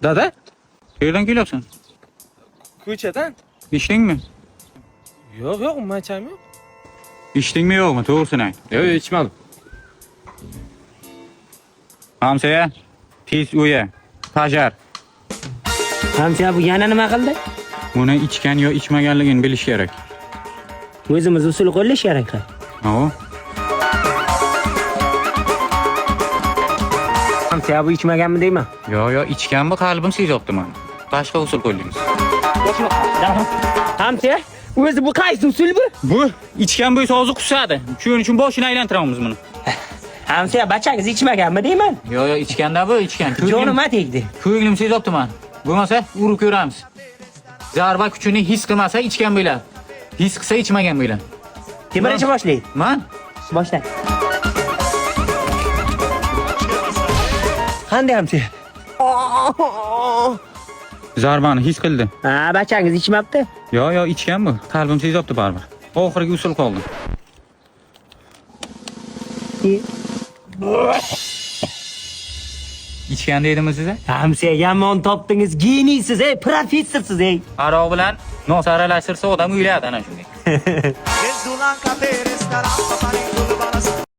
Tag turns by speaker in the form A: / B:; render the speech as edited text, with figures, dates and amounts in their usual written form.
A: Dada?
B: Yerden geliyorsun?
A: Ko'chadan?
B: İçtin mi?
A: Yo'q, macham yo'q.
B: İçtin mi yok mu? Doğrusunu ayt.
A: Yo'q, ichmadim.
B: Hamsaya, tez uya, tajar.
C: Hamsa bu yana nima qildi?
B: Buni ichgan yo ichmaganligini bilish kerak.
C: O'zimiz usul qo'llash kerak.
B: O,
C: Hamsa bu ichmaganmi deyman?
B: yo ichgan bu qalbim sezibdi men. Boshqa usul qo'ydingiz.
C: Hamsa, o'zi bu qaysi usul bu?
B: Bu ichgan bo'lsa hozir qusadi. Shuning uchun boshini aylantiramiz buni.
C: Hamsa bachangiz ichmaganmi deyman?
B: Yo ichganda bu ichgan.
C: Jonima tegdi.
B: Ko'nglim sezibdi men. Bo'lmasa urib ko'ramiz. Zarba kuchini his qilmasa ichgan bo'ladi. His qilsa ichmagan bo'ladi.
C: Kim birinchi boshlaydi?
B: Men
C: Boshla. Qanday Hamsa?
B: zarbani his qildi.
C: Ha, bachangiz ichmabdi.
B: Yo ichgan bu. Qalbim sezibdi baribir. Oxirgi usul qoldi. İçgan deydimi size?
C: Hamsa yomon topdingiz, geniysiz, professorsiz,
B: Aroq bilan nos aralashtirsa odam uylayadi ana shunday.
D: Nel sulla cadere sta lampada di